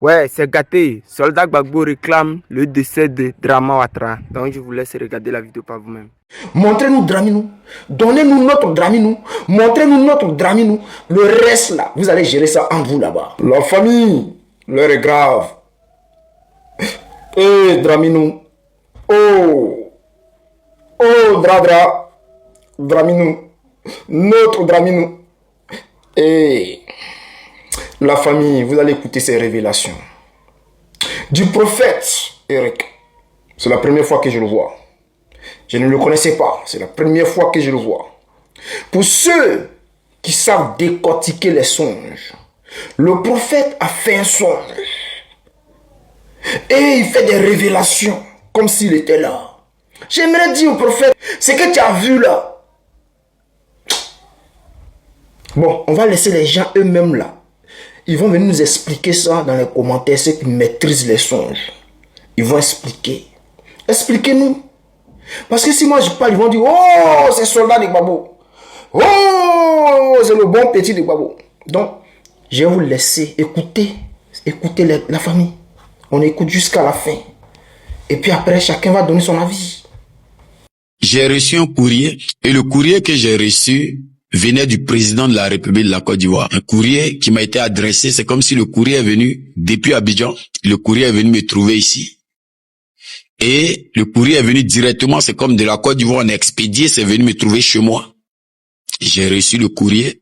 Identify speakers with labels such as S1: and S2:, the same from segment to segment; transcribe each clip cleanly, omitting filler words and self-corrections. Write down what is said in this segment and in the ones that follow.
S1: Ouais, c'est gâté. Soldat Gbagbo réclame le décès de Drama Ouattara. Donc, je vous laisse regarder la vidéo par vous-même.
S2: Montrez-nous Draminou. Donnez-nous notre Draminou. Montrez-nous notre Draminou. Le reste là, vous allez gérer ça en vous là-bas. La famille, l'heure est grave. Eh, Draminou. Oh. Oh, Dradra. Draminou. Notre Draminou. Eh. La famille, vous allez écouter ces révélations. Du prophète Eric. C'est la première fois que je le vois. Je ne le connaissais pas. C'est la première fois que je le vois. Pour ceux qui savent décortiquer les songes, le prophète a fait un songe. Et il fait des révélations comme s'il était là. J'aimerais dire au prophète, ce que tu as vu là. Bon, on va laisser les gens eux-mêmes là. Ils vont venir nous expliquer ça dans les commentaires, ceux qui maîtrisent les songes. Ils vont expliquer. Expliquez-nous. Parce que si moi je parle, ils vont dire, oh, c'est soldat de Gbagbo. Oh, c'est le bon petit de Gbagbo. Donc, je vais vous laisser écouter la famille. On écoute jusqu'à la fin. Et puis après, chacun va donner son avis.
S3: J'ai reçu un courrier et le courrier que j'ai reçu venait du président de la République de la Côte d'Ivoire. Un courrier qui m'a été adressé, c'est comme si le courrier est venu depuis Abidjan. Le courrier est venu me trouver ici. Et le courrier est venu directement, c'est comme de la Côte d'Ivoire, on a expédié, c'est venu me trouver chez moi. J'ai reçu le courrier.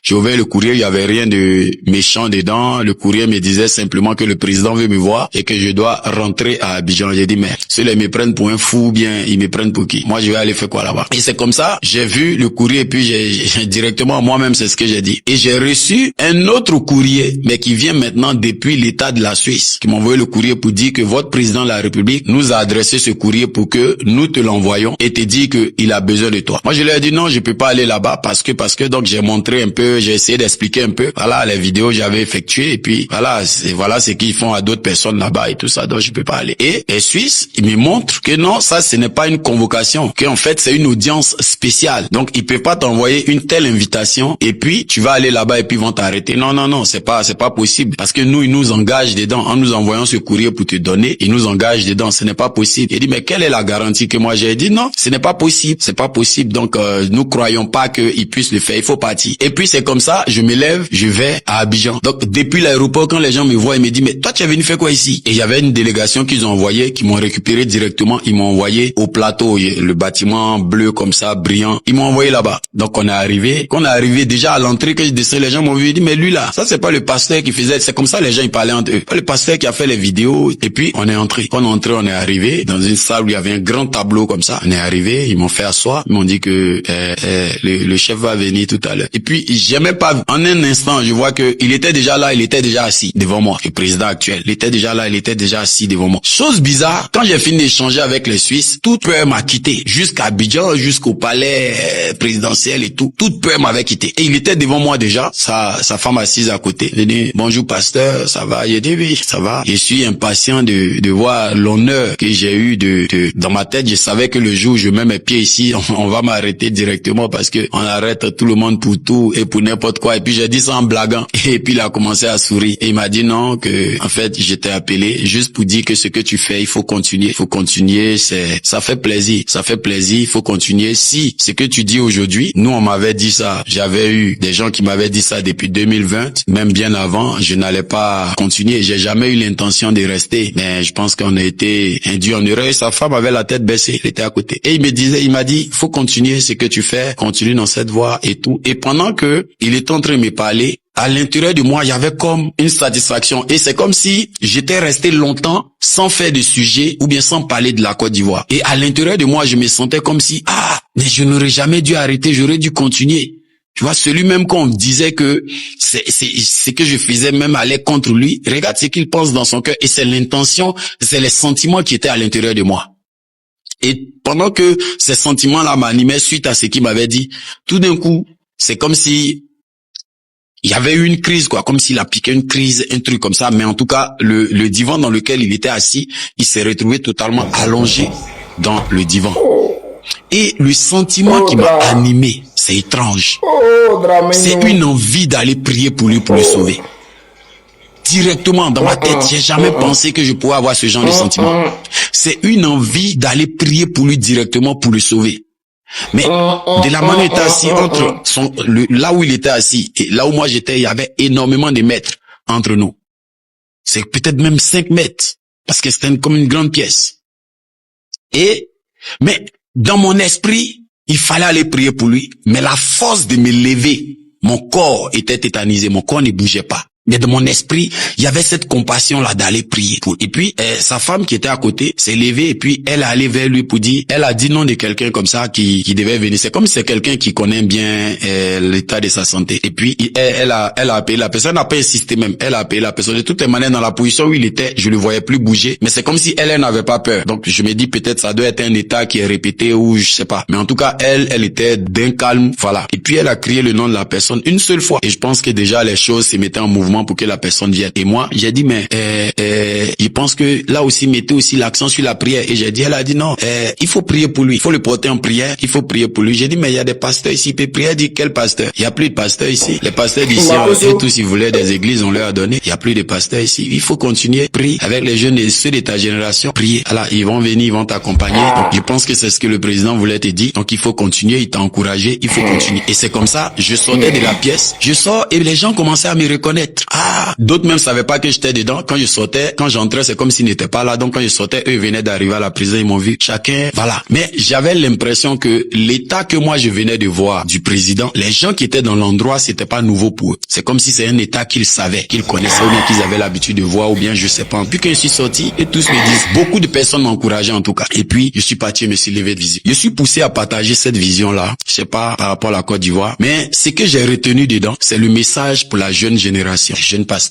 S3: J'ai ouvert le courrier, il n'y avait rien de méchant dedans. Le courrier me disait simplement que le président veut me voir et que je dois rentrer à Abidjan. J'ai dit, mais ceux-là ils me prennent pour un fou ou bien ils me prennent pour qui? Moi, je vais aller faire quoi là-bas? Et c'est comme ça, j'ai vu le courrier et puis j'ai directement moi-même, c'est ce que j'ai dit. Et j'ai reçu un autre courrier, mais qui vient maintenant depuis l'État de la Suisse, qui m'a envoyé le courrier pour dire que votre président de la République nous a adressé ce courrier pour que nous te l'envoyions et te dire qu'il a besoin de toi. Moi, je lui ai dit non, je peux pas aller là-bas parce que donc j'ai montré un peu, j'ai essayé d'expliquer un peu, voilà, les vidéos que j'avais effectuées et puis voilà ce qu'ils font à d'autres personnes là-bas et tout ça, donc je peux pas aller. Et les Suisses, ils me montrent que non, ça ce n'est pas une convocation, qu'en fait c'est une audience spéciale. Donc ils peuvent pas t'envoyer une telle invitation et puis tu vas aller là-bas et puis ils vont t'arrêter. Non, c'est pas possible parce que nous ils nous engagent dedans en nous envoyant ce courrier pour te donner, ils nous engagent dedans, ce n'est pas possible. Il dit mais quelle est la garantie que moi j'ai dit non, ce n'est pas possible, c'est pas possible. Donc nous croyons pas qu'ils puissent le faire, il faut partir. Et puis c'est comme ça, je me lève, je vais à Abidjan. Donc depuis l'aéroport, quand les gens me voient, ils me disent mais toi tu es venu faire quoi ici? Et il y avait une délégation qu'ils ont envoyée, qui m'ont récupéré directement, ils m'ont envoyé au plateau, le bâtiment bleu comme ça, brillant, ils m'ont envoyé là-bas. Donc on est arrivé, quand on est arrivé déjà à l'entrée, que je descends, les gens m'ont vu, ils disent mais lui là, ça c'est pas le pasteur qui faisait, c'est comme ça les gens ils parlaient entre eux. Pas le pasteur qui a fait les vidéos. Et puis on est entré. Quand on est entré, on est arrivé dans une salle où il y avait un grand tableau comme ça. On est arrivé, ils m'ont fait asseoir, ils m'ont dit que le chef va venir tout à l'heure. Et puis j'ai même pas vu. En un instant, je vois que il était déjà là, il était déjà assis devant moi. Le président actuel, il était déjà là, il était déjà assis devant moi. Chose bizarre, quand j'ai fini d'échanger avec les Suisses, toute peur m'a quitté. Jusqu'à Abidjan, jusqu'au palais présidentiel et tout. Toute peur m'avait quitté. Et il était devant moi déjà, sa femme assise à côté. Il dit, bonjour pasteur, ça va? Il dit, oui, ça va. Je suis impatient de voir l'honneur que j'ai eu dans ma tête. Je savais que le jour où je mets mes pieds ici, on va m'arrêter directement parce que on arrête tout le monde pour tout et pour n'importe quoi. Et puis j'ai dit ça en blaguant. Et puis il a commencé à sourire. Et il m'a dit non, que en fait j'étais appelé juste pour dire que ce que tu fais, il faut continuer. Il faut continuer, ça fait plaisir. Ça fait plaisir, il faut continuer. Si ce que tu dis aujourd'hui, nous on m'avait dit ça. J'avais eu des gens qui m'avaient dit ça depuis 2020, même bien avant, je n'allais pas continuer. J'ai jamais eu l'intention de rester. Mais je pense qu'on a été induit en erreur. Sa femme avait la tête baissée, elle était à côté. Et il m'a dit, faut continuer ce que tu fais, continue dans cette voie et tout. Et pendant que il était en train de me parler, à l'intérieur de moi, il y avait comme une satisfaction. Et c'est comme si j'étais resté longtemps sans faire de sujet ou bien sans parler de la Côte d'Ivoire. Et à l'intérieur de moi, je me sentais comme si, mais je n'aurais jamais dû arrêter, j'aurais dû continuer. Tu vois, celui même qu'on disait que ce que je faisais même allait contre lui. Regarde ce qu'il pense dans son cœur. Et c'est l'intention, c'est les sentiments qui étaient à l'intérieur de moi. Et pendant que ces sentiments-là m'animaient suite à ce qu'il m'avait dit, tout d'un coup, c'est comme si il y avait eu une crise, quoi, comme s'il a piqué une crise, un truc comme ça. Mais en tout cas, le divan dans lequel il était assis, il s'est retrouvé totalement allongé dans le divan. Et le sentiment qui m'a animé, c'est étrange. C'est une envie d'aller prier pour lui, pour le sauver. Directement dans ma tête, j'ai jamais pensé que je pourrais avoir ce genre de sentiment. C'est une envie d'aller prier pour lui directement pour le sauver. Mais de la manière il était assis entre là où il était assis et là où moi j'étais, il y avait énormément de mètres entre nous. C'est peut-être même 5 mètres parce que c'était comme une grande pièce. Mais dans mon esprit, il fallait aller prier pour lui. Mais la force de me lever, mon corps était tétanisé, mon corps ne bougeait pas. Mais dans mon esprit, il y avait cette compassion-là d'aller prier. Et puis, sa femme qui était à côté s'est levée et puis elle est allée vers lui pour dire, elle a dit non de quelqu'un comme ça qui devait venir. C'est comme si c'est quelqu'un qui connaît bien l'état de sa santé. Et puis, elle a appelé la personne, elle n'a pas insisté même. Elle a appelé la personne. De toutes les manières, dans la position où il était, je le voyais plus bouger. Mais c'est comme si elle n'avait pas peur. Donc, je me dis peut-être ça doit être un état qui est répété ou je sais pas. Mais en tout cas, elle était d'un calme, voilà. Et puis, elle a crié le nom de la personne une seule fois. Et je pense que déjà les choses se mettaient en mouvement pour que la personne vienne. Et moi, j'ai dit, mais il pense que là aussi, mettez aussi l'accent sur la prière. Et j'ai dit, elle a dit non, il faut prier pour lui. Il faut le porter en prière. Il faut prier pour lui. J'ai dit, mais il y a des pasteurs ici. Il peut prier. Elle dit, quel pasteur? Il y a plus de pasteurs ici. Les pasteurs d'ici, et tous, ils voulaient des églises, on leur a donné. Il y a plus de pasteurs ici. Il faut continuer. Prier avec les jeunes et ceux de ta génération. Prier. Alors, ils vont venir, ils vont t'accompagner. Donc, je pense que c'est ce que le président voulait te dire. Donc, il faut continuer. Il t'a encouragé. Il faut continuer. Et c'est comme ça, je sortais de la pièce. Je sors et les gens commençaient à me reconnaître. D'autres même savaient pas que j'étais dedans. Quand je sortais, quand j'entrais, c'est comme s'ils n'étaient pas là. Donc quand je sortais, eux venaient d'arriver à la prison, ils m'ont vu. Chacun, voilà. Mais j'avais l'impression que l'état que moi je venais de voir du président, les gens qui étaient dans l'endroit, c'était pas nouveau pour eux. C'est comme si c'est un état qu'ils savaient, qu'ils connaissaient ou bien qu'ils avaient l'habitude de voir ou bien je sais pas. Puis quand je suis sorti, et tous me disent, beaucoup de personnes m'encourageaient en tout cas. Et puis je suis parti, je me suis levé de vision. Je suis poussé à partager cette vision-là. Je sais pas par rapport à la Côte d'Ivoire, mais ce que j'ai retenu dedans, c'est le message pour la jeune génération,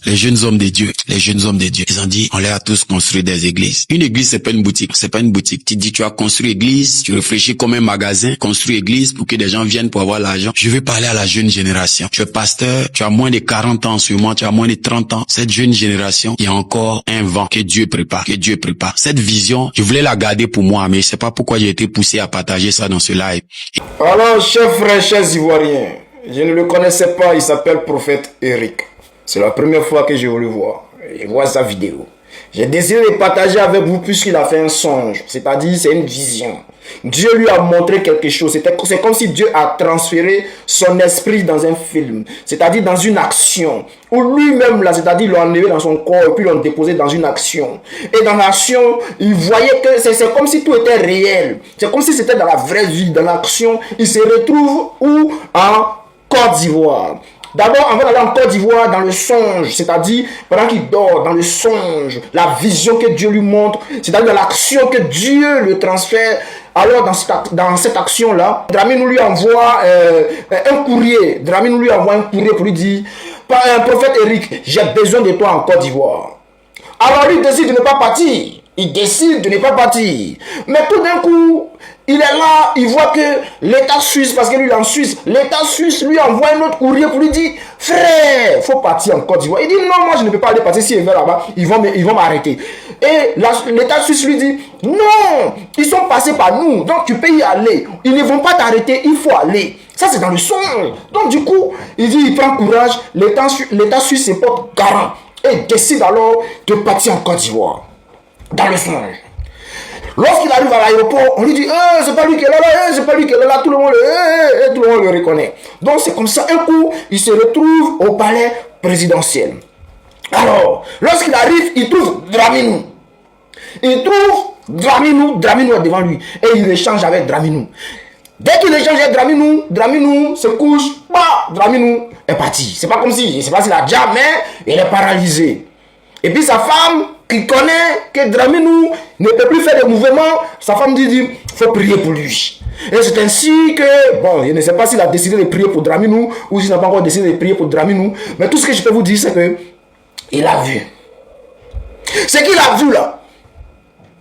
S3: les jeunes hommes de Dieu, les jeunes hommes de Dieu. Ils ont dit, on leur a tous construit des églises. Une église, c'est pas une boutique. C'est pas une boutique. Tu dis, tu as construit église, tu réfléchis comme un magasin, construis église pour que des gens viennent pour avoir l'argent. Je veux parler à la jeune génération. Tu es pasteur, tu as moins de 40 ans sûrement, tu as moins de 30 ans. Cette jeune génération, il y a encore un vent que Dieu prépare, que Dieu prépare. Cette vision, je voulais la garder pour moi, mais je sais pas pourquoi j'ai été poussé à partager ça dans ce live.
S2: Alors, chers frères, chers Ivoiriens, je ne le connaissais pas, il s'appelle Prophète Eric. C'est la première fois que j'ai voulu voir. Et voir sa vidéo. J'ai décidé de partager avec vous puisqu'il a fait un songe. C'est-à-dire, c'est une vision. Dieu lui a montré quelque chose. C'est comme si Dieu a transféré son esprit dans un film. C'est-à-dire dans une action. Ou lui-même, là, c'est-à-dire, il l'a enlevé dans son corps et puis l'a déposé dans une action. Et dans l'action, il voyait que c'est comme si tout était réel. C'est comme si c'était dans la vraie vie, dans l'action. Il se retrouve où? En Côte d'Ivoire. D'abord, avant d'aller en Côte d'Ivoire, dans le songe, c'est-à-dire pendant qu'il dort, dans le songe, la vision que Dieu lui montre, c'est-à-dire dans l'action que Dieu le transfère. Alors, dans cette action-là, Dramini lui envoie un courrier. Dramini lui envoie un courrier pour lui dire, prophète Eric, j'ai besoin de toi en Côte d'Ivoire. Alors, lui décide de ne pas partir. Il décide de ne pas partir. Mais tout d'un coup, il est là, il voit que l'État suisse, parce que lui il est en Suisse, l'État suisse lui envoie un autre courrier pour lui dire, frère, il faut partir en Côte d'Ivoire. Il dit, non, moi je ne peux pas aller partir, si je vais là-bas, ils vont m'arrêter. Et l'État suisse lui dit, non, ils sont passés par nous, donc tu peux y aller. Ils ne vont pas t'arrêter, il faut aller. Ça c'est dans le songe. Donc du coup, il dit, il prend courage, l'État suisse se porte garant et décide alors de partir en Côte d'Ivoire. Dans le songe. Lorsqu'il arrive à l'aéroport, on lui dit, c'est pas lui qui est là, c'est pas lui qui est là, tout le monde le reconnaît. Donc c'est comme ça, un coup, il se retrouve au palais présidentiel. Alors, lorsqu'il arrive, il trouve Dramini. Il trouve Dramini est devant lui. Et il échange avec Dramini. Dès qu'il échange avec Dramini se couche, Dramini est parti. C'est pas comme si, je sais pas s'il a déjà, mais il est paralysé. Et puis sa femme, qui connaît que Dramini ne peut plus faire de mouvements, sa femme dit, il faut prier pour lui. Et c'est ainsi que, bon, je ne sais pas s'il a décidé de prier pour Dramini ou s'il n'a pas encore décidé de prier pour Dramini, mais tout ce que je peux vous dire, c'est que il a vu. Ce qu'il a vu là,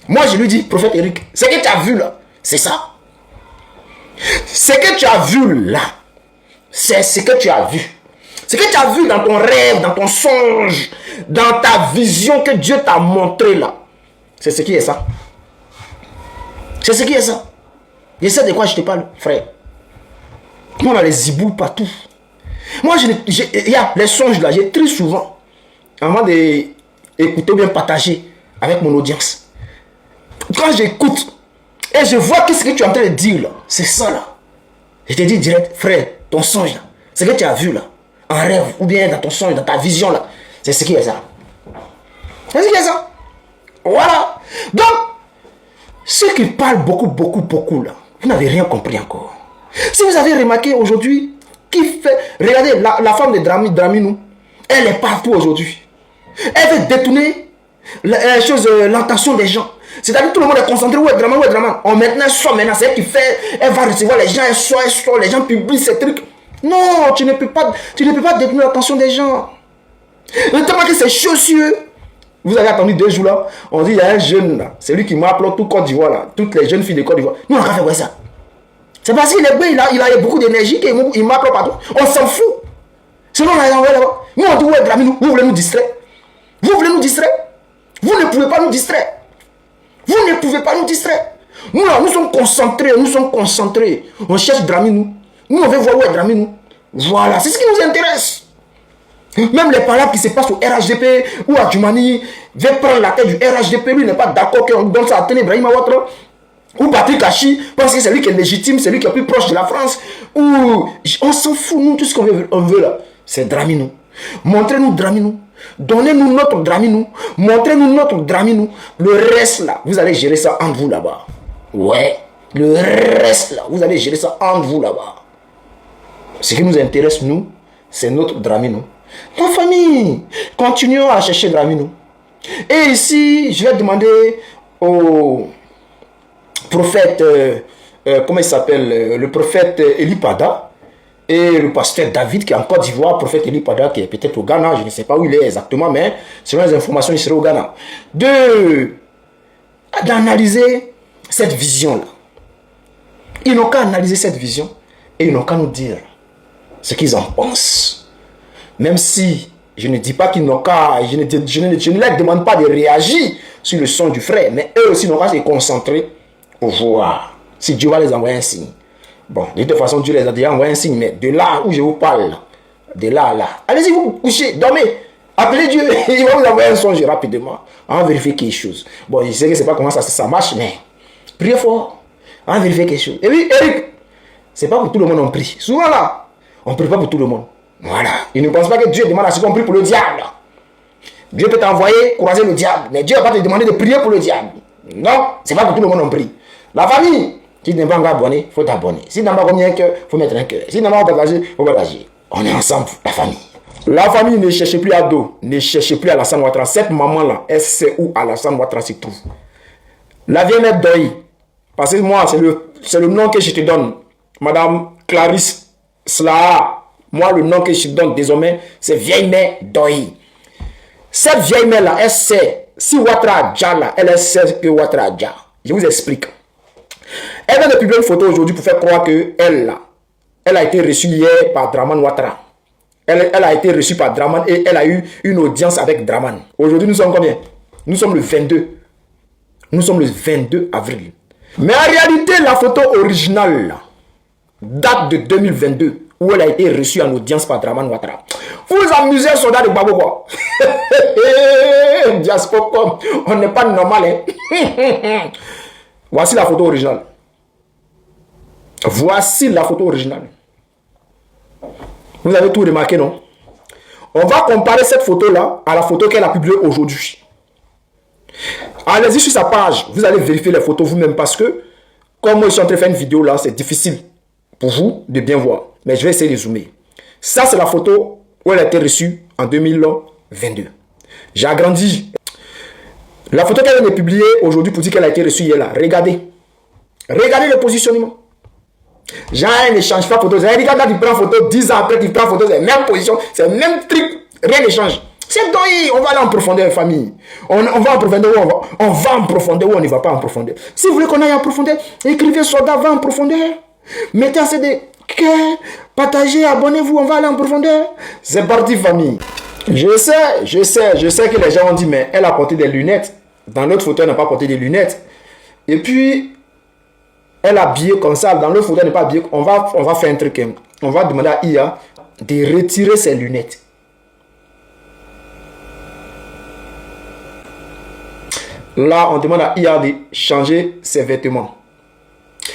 S2: moi je lui dis, prophète Eric, ce que tu as vu là, c'est ça. Ce que tu as vu là, c'est ce que tu as vu. Ce que tu as vu dans ton rêve, dans ton songe, dans ta vision que Dieu t'a montré là, c'est ce qui est ça. C'est ce qui est ça. Je sais de quoi je te parle, frère. Moi, on a les ziboules partout. Moi, il y a les songes là, j'ai très souvent. avant d'écouter ou bien partager avec mon audience. Quand j'écoute et je vois qu'est-ce que tu es en train de dire là, c'est ça là. Je te dis direct, frère, ton songe là, ce que tu as vu là, en rêve ou bien dans ton songe, dans ta vision là, c'est ce qui est ça. C'est ce qui est ça. Voilà. Donc, ceux qui parlent beaucoup là, vous n'avez rien compris encore. Si vous avez remarqué aujourd'hui, regardez la femme de Draminou, elle est partout aujourd'hui. Elle veut détourner l'intention des gens. C'est-à-dire tout le monde est concentré, où est Draman. Maintenant, c'est elle qui fait, elle va recevoir les gens, elle sort, les gens publient ces trucs. Non, tu ne peux pas détourner l'attention des gens. Notamment que c'est chaussures. Vous avez attendu 2 jours là, on dit il y a un jeune là, c'est lui qui m'appelle tout Côte d'Ivoire là, toutes les jeunes filles de Côte d'Ivoire. Nous on a fait ça. C'est parce qu'il est beau, il a beaucoup d'énergie qu'il m'appelle partout. On s'en fout. Sinon on a envoyé là-bas. Nous on dit ouais, Draminou, vous voulez nous distraire. Vous voulez nous distraire. Vous ne pouvez pas nous distraire. Vous ne pouvez pas nous distraire. Nous là, nous sommes concentrés. On cherche Draminou. Nous on veut voir où est Draminou. Voilà, c'est ce qui nous intéresse. Même les paroles qui se passent au RHDP ou à Djoumani veut prendre la tête du RHDP, lui n'est pas d'accord qu'on donne ça à Tene Ibrahim Ouattara ou Patrick Hachi parce que c'est lui qui est légitime, c'est lui qui est plus proche de la France. Ou on s'en fout, nous tout ce qu'on veut là, c'est Draminou. Montrez-nous Draminou, donnez-nous notre Draminou, montrez-nous notre Draminou. Le reste là, vous allez gérer ça entre vous là-bas. Ouais, le reste là, vous allez gérer ça entre vous là-bas. Ce qui nous intéresse nous, c'est notre Draminou. Ma famille, continuons à chercher Draminou. Et ici, je vais demander au prophète, comment il s'appelle, le prophète Eli Pada et le pasteur David qui est en Côte d'Ivoire, prophète Eli Pada qui est peut-être au Ghana, je ne sais pas où il est exactement, mais selon les informations, il serait au Ghana, d'analyser cette vision-là. Ils n'ont qu'à analyser cette vision et ils n'ont qu'à nous dire ce qu'ils en pensent. Même si je ne dis pas qu'ils n'ont qu'à, je ne leur demande pas de réagir sur le son du frère, mais eux aussi n'ont qu'à se concentrer pour voir si Dieu va les envoyer un signe. Bon, de toute façon, Dieu les a déjà envoyé un signe, mais de là où je vous parle, de là à là, allez-y vous couchez, dormez, appelez Dieu, il va vous envoyer un songe rapidement. On va vérifier quelque chose. Bon, je sais que c'est pas comment ça marche, mais priez fort, on va vérifier quelque chose. Et puis, Eric, c'est pas pour tout le monde on prie. Souvent là, on ne prie pas pour tout le monde. Voilà. Il ne pense pas que Dieu demande à ce qu'on prie pour le diable. Dieu peut t'envoyer croiser le diable, mais Dieu va pas te demander de prier pour le diable. Non, c'est pas pour tout le monde on prie. La famille, si tu n'es pas encore abonné, il faut t'abonner. Si tu n'as pas commis un cœur, il faut mettre un cœur. Si tu n'as pas partagé, il faut partager. On est ensemble, la famille. La famille ne cherche plus à dos, ne cherche plus à Alassane Ouattara. Cette maman-là, elle sait où Alassane Ouattara se trouve. La vieille mère Doyi, parce que moi, c'est le nom que je te donne. Madame Clarisse Slaha. Moi, le nom que je donne désormais, c'est vieille mère Doyi. Cette vieille mère-là, elle sait, si Ouattara a déjà là, elle sait que Ouattara a déjà. Je vous explique. Elle vient de publier une photo aujourd'hui pour faire croire qu'elle, elle a été reçue hier par Draman Ouattara. Elle a été reçue par Draman et elle a eu une audience avec Draman. Aujourd'hui, nous sommes combien? Nous sommes le 22. Nous sommes le 22 avril. Mais en réalité, la photo originale là, date de 2022. Où elle a été reçue en audience par Draman Ouattara. Vous vous amusez, soldat de Babo, quoi. Diaspora, on n'est pas normal, hein. Voici la photo originale. Voici la photo originale. Vous avez tout remarqué, non? On va comparer cette photo-là à la photo qu'elle a publiée aujourd'hui. Allez-y sur sa page. Vous allez vérifier les photos vous-même parce que, comme moi je suis en train de faire une vidéo là, c'est difficile pour vous de bien voir. Mais je vais essayer de zoomer. Ça, c'est la photo où elle a été reçue en 2022. J'ai agrandi. La photo qu'elle vient de publier aujourd'hui pour dire qu'elle a été reçue hier là. Regardez. Regardez le positionnement. Genre, elle ne change pas photo. Regarde, tu prends photo 10 ans après, tu prends photo, c'est la même position, c'est le même truc. Rien ne change. C'est Doyi. On va aller en profondeur, famille. On va en profondeur où on va en profondeur où on n'y va pas en profondeur. Si vous voulez qu'on aille en profondeur, écrivez soldat, va en profondeur. Mettez assez de cœur, partagez, abonnez-vous, on va aller en profondeur. C'est parti, famille. Je sais que les gens ont dit, mais elle a porté des lunettes. Dans l'autre photo, elle n'a pas porté des lunettes. Et puis, elle a habillé comme ça. Dans l'autre photo, elle n'est pas habillée. On va faire un truc. On va demander à IA de retirer ses lunettes. Là, on demande à IA de changer ses vêtements.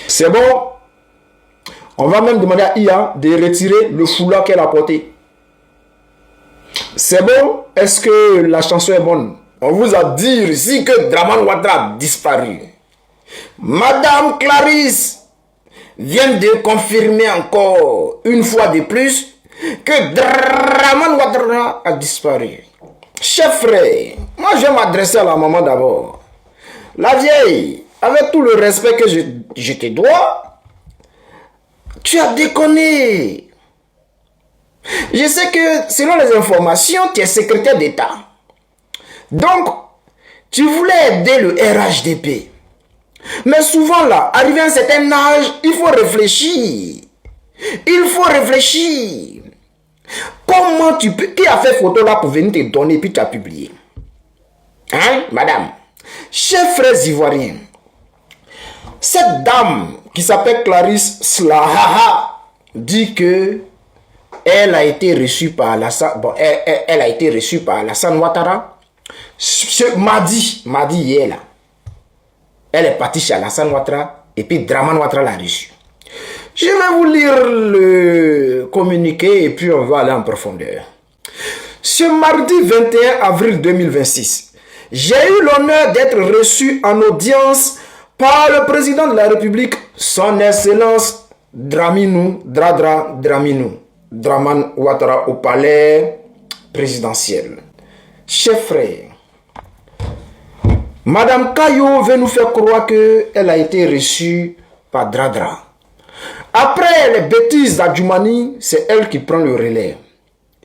S2: C'est bon. On va même demander à IA de retirer le foulard qu'elle a porté. C'est bon. Est-ce que la chanson est bonne? On vous a dit ici que Draman Ouattara a disparu. Madame Clarisse vient de confirmer encore une fois de plus que Draman Ouattara a disparu. Chef frère, moi je vais m'adresser à la maman d'abord. La vieille, avec tout le respect que je te dois, tu as déconné. Je sais que selon les informations, tu es secrétaire d'État. Donc, tu voulais aider le RHDP. Mais souvent là, arrivé à un certain âge, il faut réfléchir. Il faut réfléchir. Comment tu peux... Qui a fait photo là pour venir te donner puis tu as publié? Hein, madame? Chers frères ivoiriens, cette dame qui s'appelle Clarisse Slahaha dit que elle a été reçue par Alassane, bon, elle a été reçue par Alassane Ouattara. Ce mardi hier là, elle est partie chez Alassane Ouattara et puis Draman Ouattara l'a reçue. Je vais vous lire le communiqué et puis on va aller en profondeur. Ce mardi 21 avril 2026, j'ai eu l'honneur d'être reçu en audience par le président de la République, son Excellence Draminou, Draman Ouattara au palais présidentiel. Chers frères, Madame Kayo veut nous faire croire qu'elle a été reçue par Dradra. Après les bêtises d'Adjoumani, c'est elle qui prend le relais.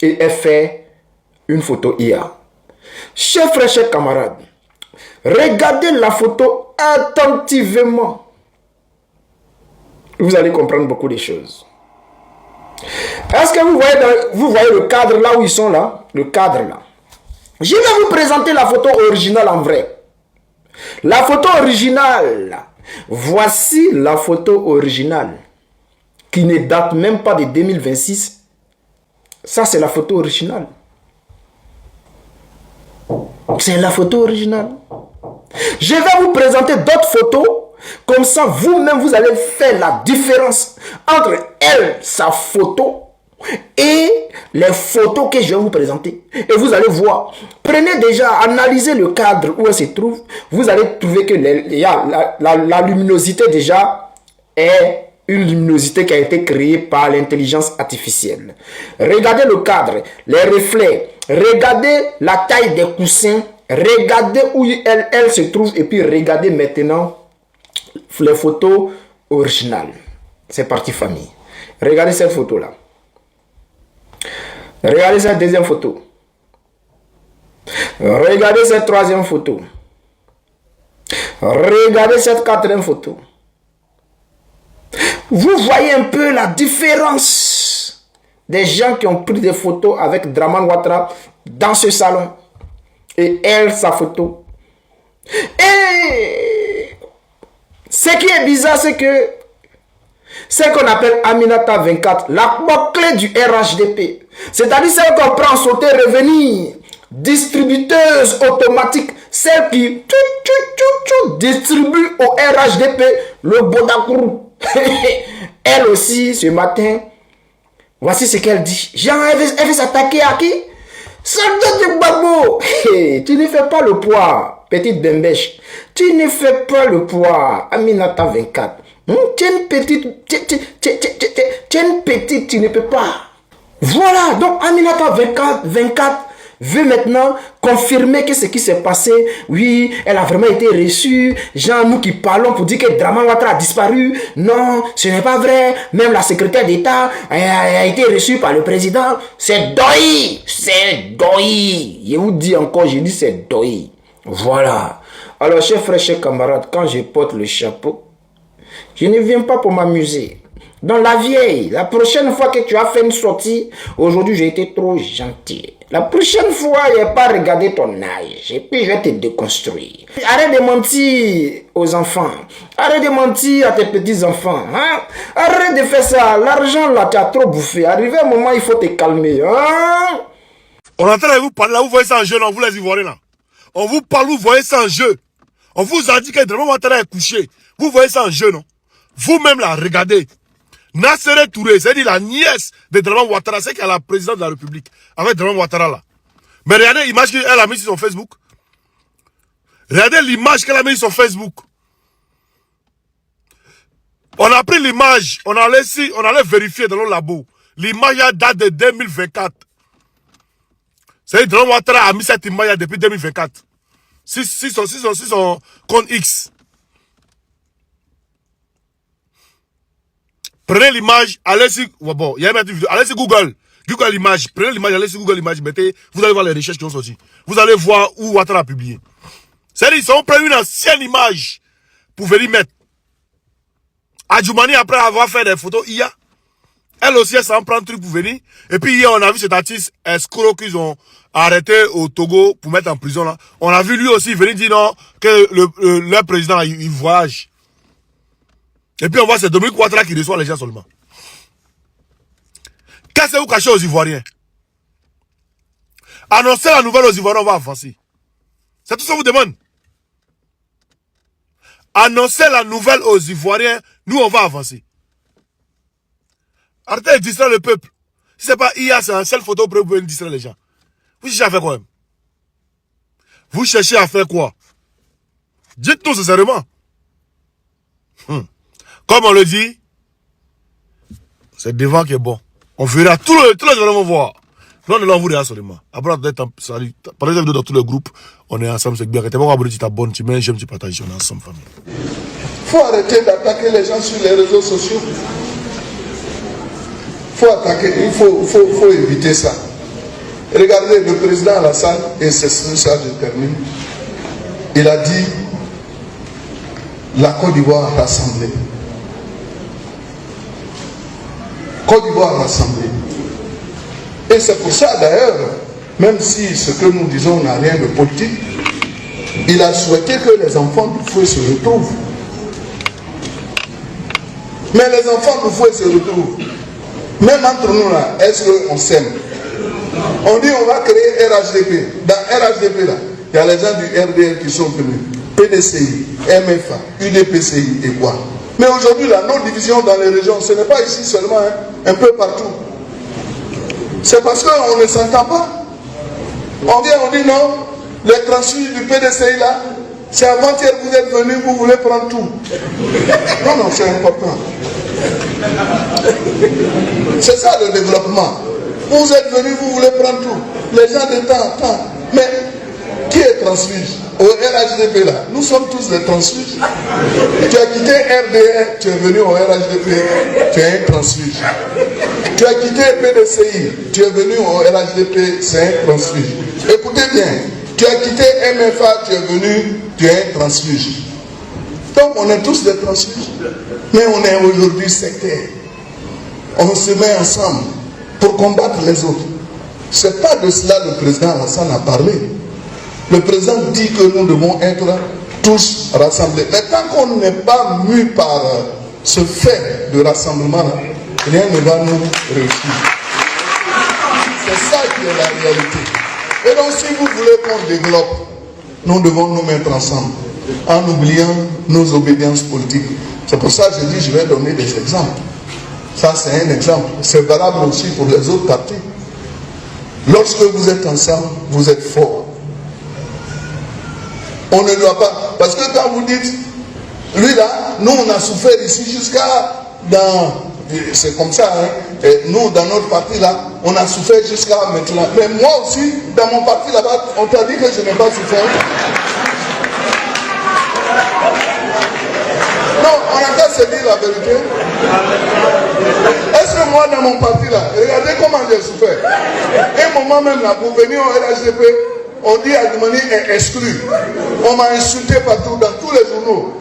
S2: Et elle fait une photo IA. Chers frères, chers camarades, regardez la photo attentivement. Vous allez comprendre beaucoup de choses. Est-ce que vous voyez le cadre là où ils sont là? Le cadre là. Je vais vous présenter la photo originale en vrai. La photo originale. Voici la photo originale. Qui ne date même pas de 2026. Ça, c'est la photo originale. C'est la photo originale. Je vais vous présenter d'autres photos. Comme ça, vous-même, vous allez faire la différence entre elle, sa photo, et les photos que je vais vous présenter. Et vous allez voir. Prenez déjà, analysez le cadre où elle se trouve. Vous allez trouver que la luminosité déjà est une luminosité qui a été créée par l'intelligence artificielle. Regardez le cadre, les reflets. Regardez la taille des coussins. Regardez où elle se trouve. Et puis regardez maintenant les photos originales. C'est parti famille. Regardez cette photo-là. Regardez cette deuxième photo. Regardez cette troisième photo. Regardez cette quatrième photo. Vous voyez un peu la différence des gens qui ont pris des photos avec Draman Ouattara dans ce salon. Et elle, sa photo. Et ce qui est bizarre, c'est que ce qu'on appelle Aminata 24, la clé du RHDP. C'est-à-dire celle qu'on prend, sauter, revenir. Distributeuse automatique. Celle qui distribue au RHDP le Bodakourou. Elle aussi, ce matin, voici ce qu'elle dit. Jean, elle veut s'attaquer à qui? Soldat de Gbagbo. Tu ne fais pas le poids, petite bembèche. Tu ne fais pas le poids, Aminata 24. Tu es une petite, tu ne peux pas. Voilà, donc Aminata 24 veut maintenant confirmer que ce qui s'est passé, oui, elle a vraiment été reçue. Genre, nous qui parlons pour dire que Draman Ouattara a disparu. Non, ce n'est pas vrai. Même la secrétaire d'État a été reçue par le président. C'est Doi. C'est Doi. Je vous dis encore, je dis c'est Doi. Voilà. Alors, chers frères, chers camarades, quand je porte le chapeau, je ne viens pas pour m'amuser. Dans la vieille, la prochaine fois que tu as fait une sortie, aujourd'hui j'ai été trop gentil. La prochaine fois, je n'ai pas regardé ton âge. Et puis je vais te déconstruire. Arrête de mentir aux enfants. Arrête de mentir à tes petits-enfants. Hein? Arrête de faire ça. L'argent là, tu as trop bouffé. Arrivé un moment, il faut te calmer. Hein?
S4: On est en train de vous parler là, vous voyez ça en jeu, non, vous les Ivoiriens là. On vous parle, vous voyez ça en jeu. On vous a dit que Draman Ouattara est couché. Vous voyez ça en jeu, non? Vous-même là, regardez. Nassere Touré, c'est-à-dire la nièce de Draman Ouattara, c'est qui est la présidente de la République, avec Draman Ouattara là. Mais regardez l'image qu'elle a mise sur son Facebook. Regardez l'image qu'elle a mise sur son Facebook. On a pris l'image, on allait vérifier dans le labo. L'image date de 2024. C'est-à-dire Draman Ouattara a mis cette image depuis 2024. Si son compte X. Prenez l'image, allez sur, bon, il y a une vidéo, allez sur Google. Google l'image, prenez l'image, allez sur Google l'image, mettez, vous allez voir les recherches qui ont sorti. Vous allez voir où Ouattara a publié. C'est-à-dire, ils ont pris une ancienne image pour venir mettre. Adjoumani, après avoir fait des photos, elle aussi, elle s'en prend un truc pour venir. Et puis hier, on a vu cet artiste escroc qu'ils ont arrêté au Togo pour mettre en prison là. On a vu lui aussi venir dire non, que leur président, il voyage. Et puis on voit c'est Dominique Ouattara qui reçoit les gens seulement. Qu'est-ce que vous cachez aux Ivoiriens? Annoncez la nouvelle aux Ivoiriens, on va avancer. C'est tout ce qu'on vous demande. Annoncez la nouvelle aux Ivoiriens, nous on va avancer. Arrêtez de distraire le peuple. Si ce n'est pas IA, c'est une seule photo pour vous distraire les gens. Vous cherchez à faire quoi même? Vous cherchez à faire quoi? Dites-nous sincèrement. Comme on le dit, c'est devant qui est bon. On verra tous les gens vont voir. Nous, on est là, on vous verra seulement. Après, salut. Par exemple, dans tous les groupes, on est ensemble, c'est bien. Tu t'abonnes, tu mets un j'aime, tu partages, on est ensemble, famille.
S5: Il faut arrêter d'attaquer les gens sur les réseaux sociaux. Il faut éviter ça. Regardez, le président Alassane, et c'est ça, je termine. Il a dit la Côte d'Ivoire rassemblée. Côte d'Ivoire rassemblée. Et c'est pour ça d'ailleurs, même si ce que nous disons n'a rien de politique, il a souhaité que les enfants du fouet se retrouvent. Mais les enfants du fouet se retrouvent. Même entre nous là, est-ce qu'on s'aime? On dit on va créer RHDP. Dans RHDP là, il y a les gens du RDR qui sont venus. PDCI, MFA, UDPCI et quoi. Mais aujourd'hui, là, nos divisions dans les régions, ce n'est pas ici seulement, hein, un peu partout. C'est parce qu'on ne s'entend pas. On vient, on dit non, les transfuges du PDCI là, c'est avant-hier que vous êtes venus, vous voulez prendre tout. Non, non, c'est important. C'est ça le développement. Vous êtes venus, vous voulez prendre tout. Les gens de temps. Mais qui est transfuge? Au RHDP là, nous sommes tous des transfuges. Tu as quitté RDR, tu es venu au RHDP, tu es un transfuge. Tu as quitté PDCI, tu es venu au RHDP, c'est un transfuge. Écoutez bien, tu as quitté MFA, tu es venu, tu es un transfuge. Donc on est tous des transfuges. Mais on est aujourd'hui sectaires. On se met ensemble pour combattre les autres. C'est pas de cela que le président Alassane a parlé. Le président dit que nous devons être tous rassemblés. Mais tant qu'on n'est pas mu par ce fait de rassemblement, rien ne va nous réussir. C'est ça qui est la réalité. Et donc si vous voulez qu'on développe, nous devons nous mettre ensemble, en oubliant nos obédiences politiques. C'est pour ça que je dis, je vais donner des exemples. Ça c'est un exemple. C'est valable aussi pour les autres partis. Lorsque vous êtes ensemble, vous êtes forts. On ne doit pas. Parce que quand vous dites, lui là, nous on a souffert ici jusqu'à dans. C'est comme ça, hein. Et nous dans notre parti là, on a souffert jusqu'à maintenant. Mais moi aussi, dans mon parti là-bas, on t'a dit que je n'ai pas souffert. Non, on a qu'à se dire la vérité. Est-ce que moi dans mon parti là, regardez comment j'ai souffert. Un moment même là, pour venir au RHDP, on dit Adjoumani est exclu. On m'a insulté partout, dans tous les journaux.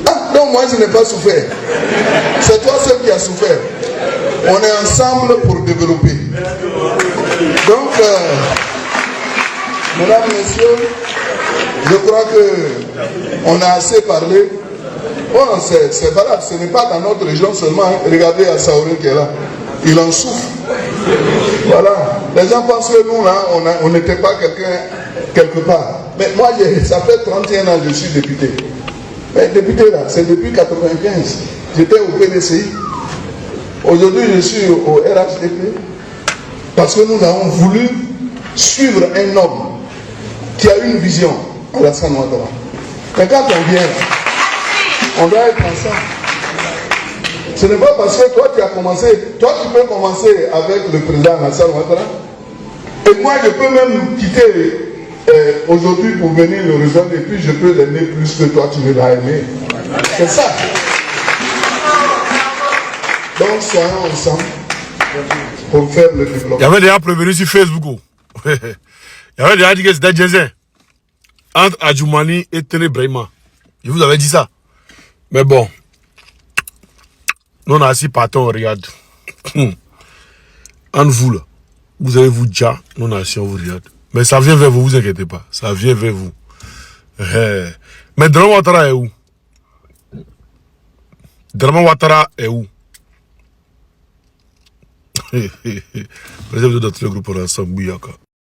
S5: Ah, donc moi je n'ai pas souffert. C'est toi seul qui as souffert. On est ensemble pour développer. Donc, mesdames, messieurs, je crois qu'on a assez parlé. Bon, c'est valable, ce n'est pas dans notre région seulement. Hein. Regardez à Saouré qui est là. Il en souffre. Voilà. Les gens pensent que nous, là, on n'était pas quelqu'un quelque part. Mais moi, ça fait 31 ans que je suis député. Mais député là, c'est depuis 1995. J'étais au PDCI. Aujourd'hui, je suis au RHDP. Parce que nous avons voulu suivre un homme qui a une vision, Alassane Ouattara. Mais quand on vient là, on doit être ensemble. Ce n'est pas parce que toi tu as commencé, toi tu peux commencer avec le président Alassane Ouattara. Et moi je peux même quitter aujourd'hui pour venir le rejoindre et puis je peux l'aimer plus que toi tu l'as aimé. C'est ça. Donc soyons ensemble pour faire le développement.
S4: Il y avait déjà prévenu sur Facebook. Il y avait déjà dit que c'était Djezin entre Adjoumani et Tene Brahima. Je vous avais dit ça. Mais bon, nous on a assis partons, regarde. En vous là, vous avez vous déjà, nous on a assis, on vous regarde. Mais ça vient vers vous, vous inquiétez pas. Ça vient vers vous. Mais Drama Ouattara est où? Drama Ouattara est où? Président de notre groupe ensemble, Bouyaka.